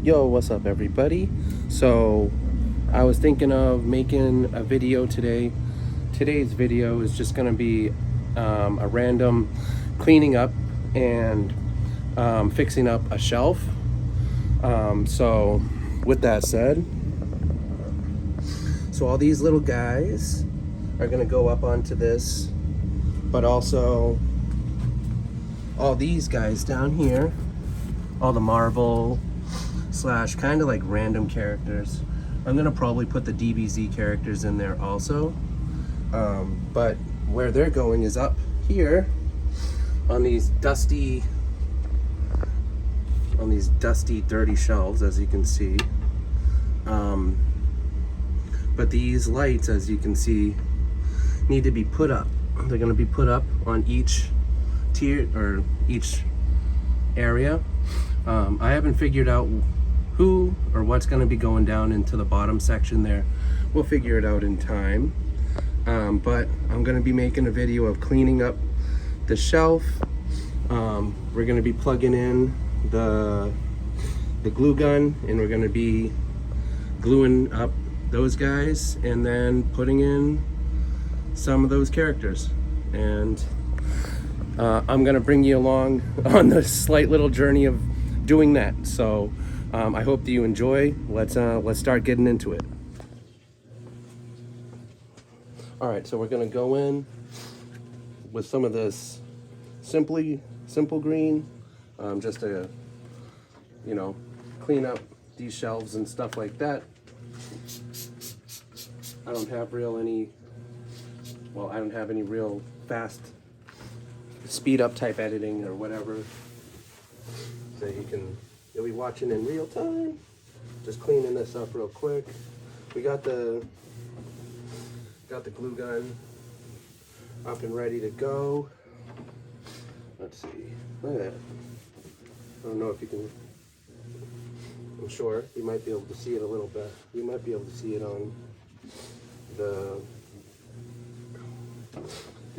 Yo, what's up everybody? So I was thinking of making a video today. Today's video is just gonna be a random cleaning up and fixing up a shelf. So with that said, so all these little guys are gonna go up onto this, but also all these guys down here, all the Marvel slash kind of like random characters. I'm gonna probably put the DBZ characters in there also, but where they're going is up here on these dusty dirty shelves, as you can see. But these lights, as you can see, need to be put up. They're gonna be put up on each tier or each area. I haven't figured out who or what's going to be going down into the bottom section there. We'll figure it out in time. But I'm going to be making a video of cleaning up the shelf. We're going to be plugging in the glue gun, and we're going to be gluing up those guys and then putting in some of those characters. And I'm going to bring you along on the slight little journey of doing that. So I hope that you enjoy. Let's start getting into it. All right, so we're gonna go in with some of this simple green, just to, you know, clean up these shelves and stuff like that. I don't have any real fast speed up type editing or whatever, so you'll be watching in real time. Just cleaning this up real quick. We got the glue gun up and ready to go. Let's see. Look at that. I don't know if you can. I'm sure you might be able to see it a little bit. You might be able to see it on the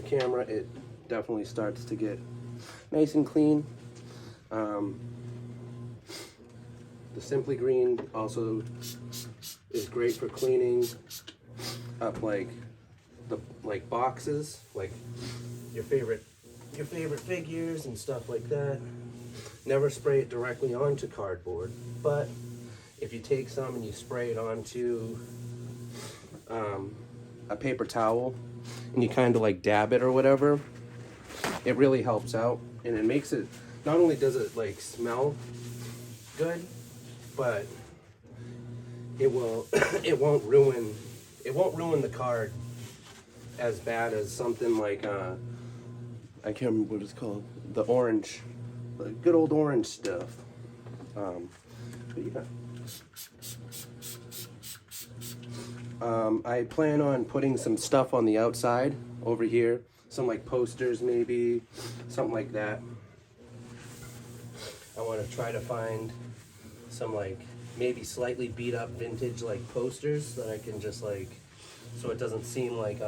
camera. It definitely starts to get nice and clean. The Simply Green also is great for cleaning up like boxes, like your favorite figures and stuff like that. Never spray it directly onto cardboard, but if you take some and you spray it onto a paper towel and you kind of like dab it or whatever, it really helps out, and it makes it, not only does it like smell good, but it won't ruin the card as bad as something like I can't remember what it's called, the good old orange stuff. But yeah. I plan on putting some stuff on the outside over here, some like posters maybe, something like that. I want to try to find some like maybe slightly beat up vintage like posters that I can just like, so it doesn't seem like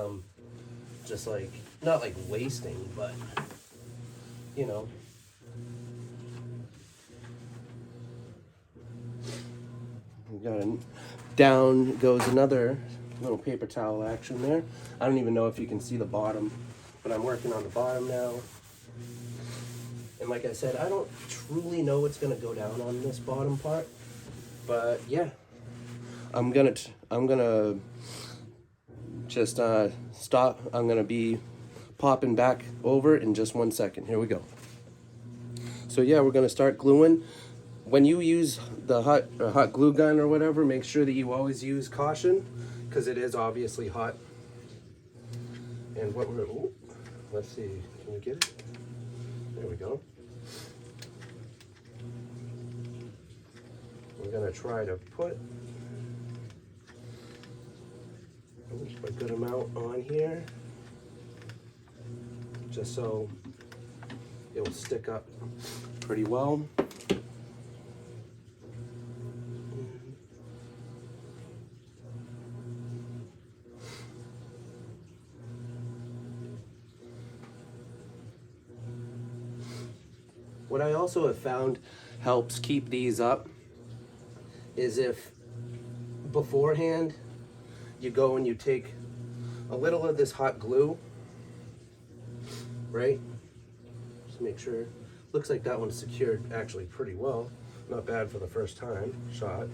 just like, not like wasting, but you know. We got down goes another little paper towel action there. I don't even know if you can see the bottom, but I'm working on the bottom now. And like I said, I don't truly know what's gonna go down on this bottom part, but yeah, I'm gonna just stop. I'm gonna be popping back over in just 1 second. Here we go. So yeah, we're gonna start gluing. When you use the hot glue gun or whatever, make sure that you always use caution, because it is obviously hot. And let's see, can we get it? There we go. We're gonna try to put a good amount on here, just so it will stick up pretty well. What I also have found helps keep these up is if beforehand you go and you take a little of this hot glue, right? Just make sure. Looks like that one's secured actually pretty well. Not bad for the first time shot.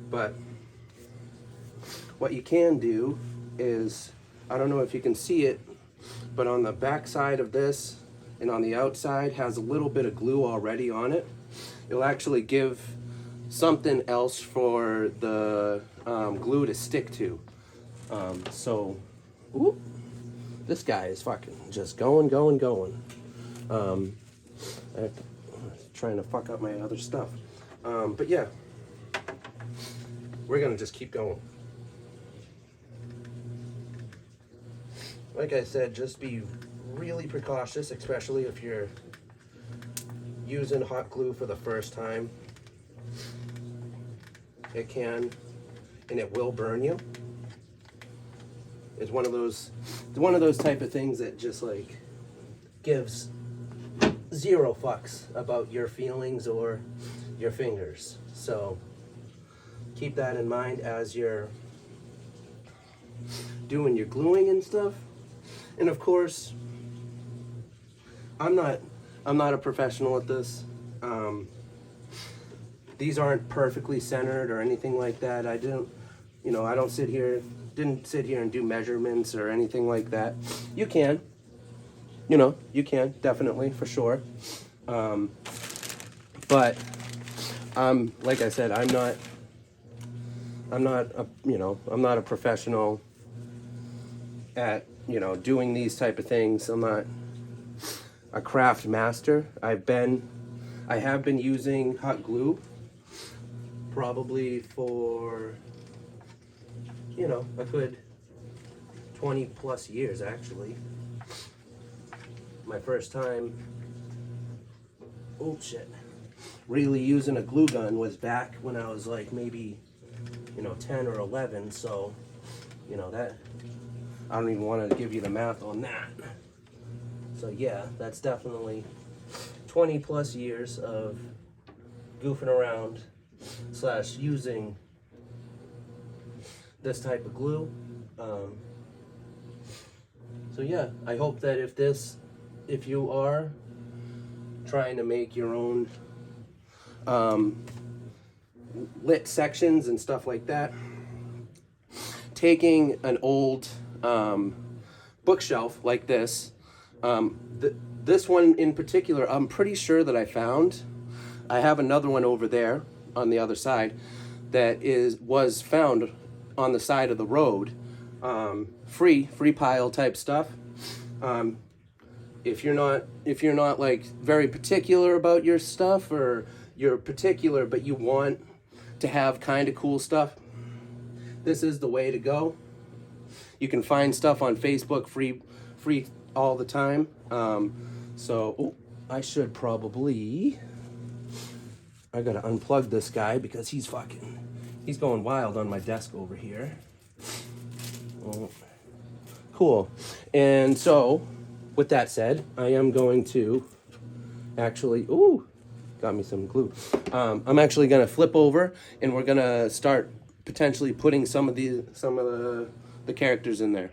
But what you can do is, I don't know if you can see it, but on the back side of this and on the outside has a little bit of glue already on it. It'll actually give something else for the glue to stick to. So, ooh, this guy is fucking just going. I'm trying to fuck up my other stuff. But yeah, we're gonna just keep going. Like I said, just be really precautious, especially if you're using hot glue for the first time. It can, and it will burn you. It's one of those type of things that just like gives zero fucks about your feelings or your fingers. So keep that in mind as you're doing your gluing and stuff. And of course, I'm not a professional at this. These aren't perfectly centered or anything like that. I didn't sit here and do measurements or anything like that. You can, definitely, for sure. But like I said, I'm not a professional at, doing these type of things. I'm not a craft master. I have been using hot glue probably for, a good 20 plus years actually. My first time, really using a glue gun was back when I was like maybe, 10 or 11. So, that, I don't even want to give you the math on that. So yeah, that's definitely 20 plus years of goofing around / using this type of glue. So yeah, I hope that if you are trying to make your own lit sections and stuff like that, taking an old bookshelf like this, this one in particular, I'm pretty sure that I have another one over there on the other side that was found on the side of the road, free pile type stuff. If you're not like very particular about your stuff, or you're particular but you want to have kind of cool stuff, this is the way to go. You can find stuff on Facebook free all the time. I should probably, I gotta unplug this guy because he's going wild on my desk over here. Oh, cool. And so, with that said, I am going to actually, got me some glue. I'm actually gonna flip over and we're gonna start potentially putting some of the characters in there.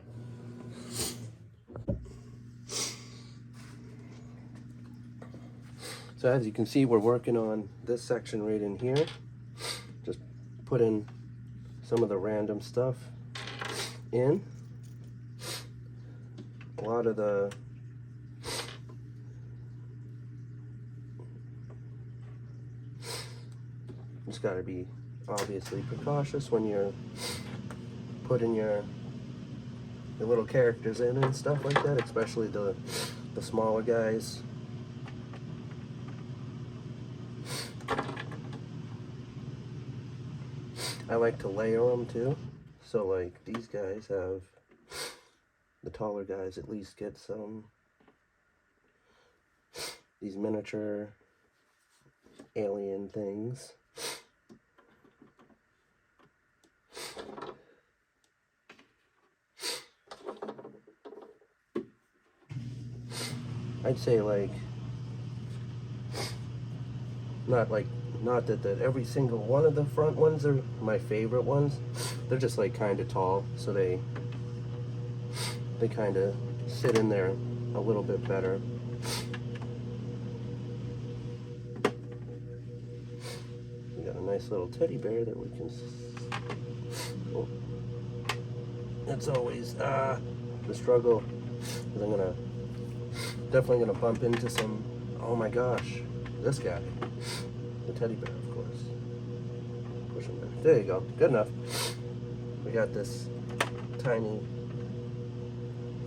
So as you can see, we're working on this section right in here. Just put in some of the random stuff in. A lot of the just got to be obviously precautious when you're putting your little characters in and stuff like that, especially the smaller guys. I like to layer them too, so like these guys have, the taller guys at least get these miniature alien things. I'd say like not that every single one of the front ones are my favorite ones. They're just like kind of tall, so they kind of sit in there a little bit better. We got a nice little teddy bear that we can. Oh, it's always the struggle, because I'm definitely gonna bump into some. Oh my gosh, this guy, the teddy bear, of course. Push him in. There you go. Good enough. We got this tiny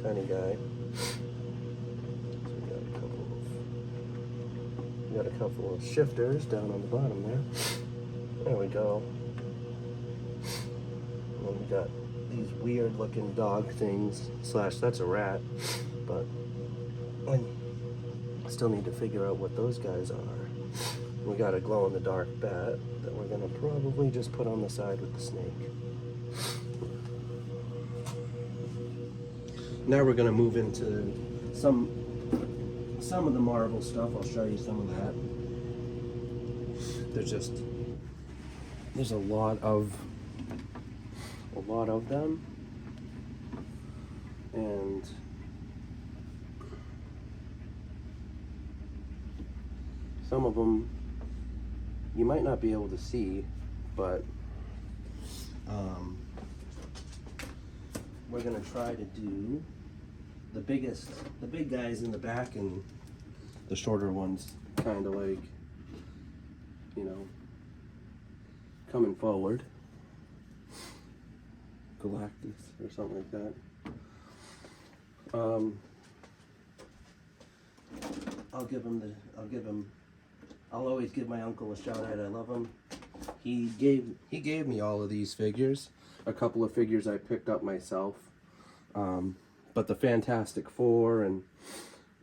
guy. So we got a couple of shifters down on the bottom there. There we go. And then we got these weird looking dog things, slash that's a rat, but I still need to figure out what those guys are. We got a glow in the dark bat that we're gonna probably just put on the side with the snake. Now we're gonna move into some of the Marvel stuff. I'll show you some of that. There's a lot of them, and some of them you might not be able to see, but we're gonna try to do the big guys in the back and the shorter ones kind of like, you know, coming forward. Galactus or something like that. I'll always give my uncle a shout out. I love him. He gave me all of these figures. A couple of figures I picked up myself. But the Fantastic Four and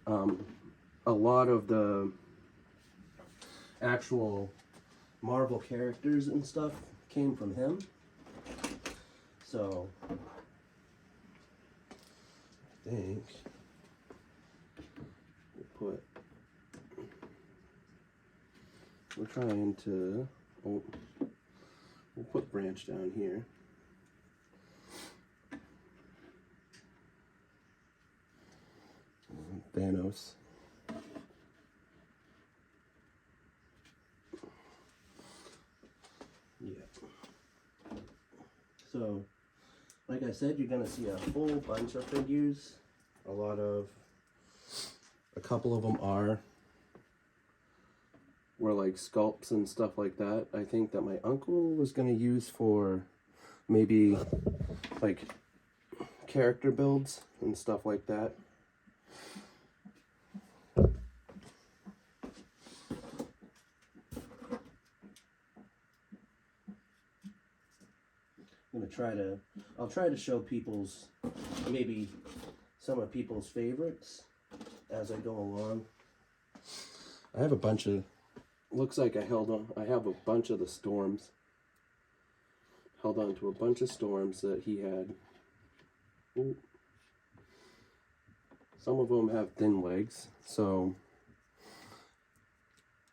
a lot of the actual Marvel characters and stuff came from him. So I think we're trying to, we'll put Branch down here. Thanos. Yeah. So, like I said, you're gonna see a whole bunch of figures. A couple of them were like sculpts and stuff like that. I think that my uncle was gonna use for maybe like character builds and stuff like that. I'll try to show maybe some of people's favorites as I go along. I have a bunch of, looks like I have a bunch of the Storms. Held on to a bunch of Storms that he had. Ooh. Some of them have thin legs, so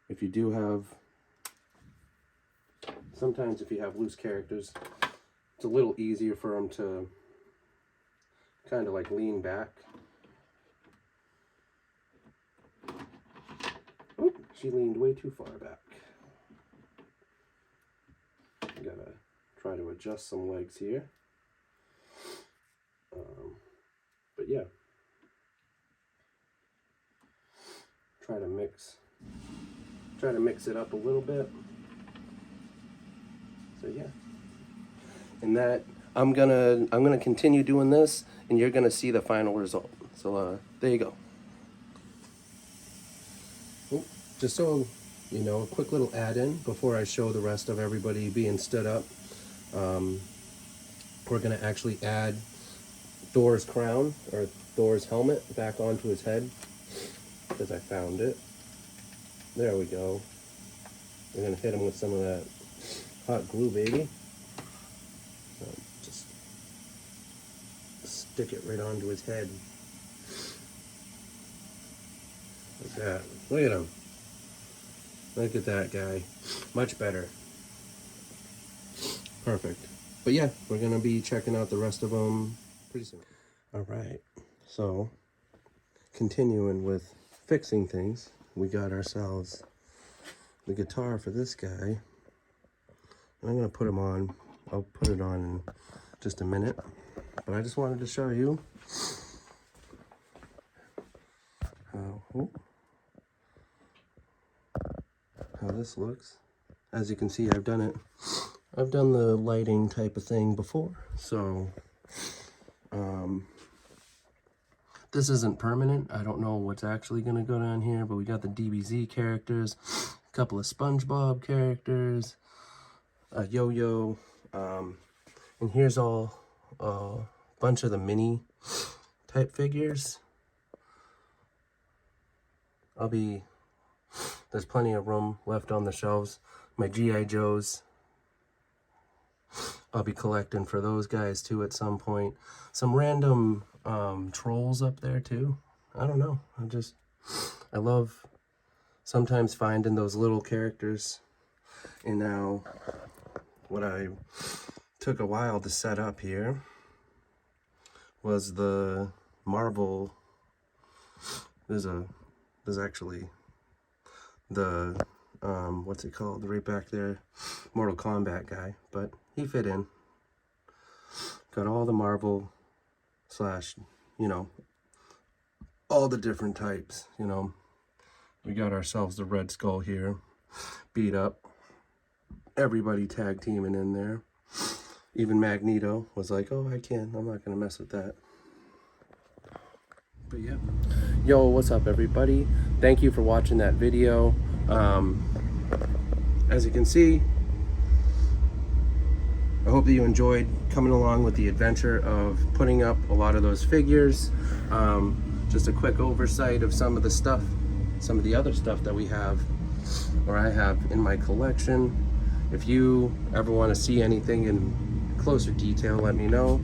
if you do have, sometimes if you have loose characters, it's a little easier for them to kind of like lean back. Oh, she leaned way too far back. Gotta try to adjust some legs here. But yeah, try to mix it up a little bit. So yeah. And that I'm gonna continue doing this, and you're gonna see the final result. So there you go. Oh, just so you know, a quick little add-in before I show the rest of everybody being stood up. We're gonna actually add Thor's crown or Thor's helmet back onto his head, because I found it. There we go. We're gonna hit him with some of that hot glue, baby. Just stick it right onto his head. Like that. Look at him. Look at that guy. Much better. Perfect. But yeah, we're gonna be checking out the rest of them pretty soon. All right, so continuing with fixing things, we got ourselves the guitar for this guy. And I'm gonna put him on. I'll put it on in just a minute. But I just wanted to show you how this looks. As you can see, I've done the lighting type of thing before, so this isn't permanent. I don't know what's actually going to go down here, but we got the DBZ characters, a couple of SpongeBob characters, a yo-yo, and here's all a bunch of the mini type figures. There's plenty of room left on the shelves. My G.I. Joes, I'll be collecting for those guys too at some point. Some random trolls up there too. I don't know. I love sometimes finding those little characters. And now what I took a while to set up here was the Marvel. There's actually the what's it called, right back there, Mortal Kombat guy, but he fit in. Got all the Marvel slash, you know, all the different types, you know. We got ourselves the Red Skull here, beat up. Everybody tag teaming in there. Even Magneto was like, oh, I'm not gonna mess with that. But yeah. Yo, what's up everybody? Thank you for watching that video. As you can see, I hope that you enjoyed coming along with the adventure of putting up a lot of those figures. Just a quick oversight of some of the other stuff that we have, or I have in my collection. If you ever want to see anything in closer detail, let me know.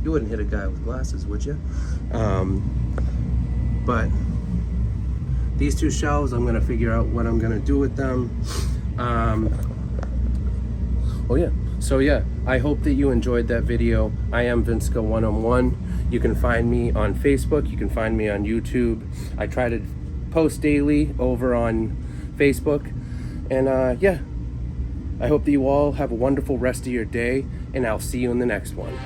You wouldn't hit a guy with glasses, would you? But these two shelves, I'm gonna figure out what I'm gonna do with them. So yeah, I hope that you enjoyed that video. I am vinssica101. You can find me on Facebook, you can find me on YouTube. I try to post daily over on Facebook. And yeah, I hope that you all have a wonderful rest of your day, and I'll see you in the next one.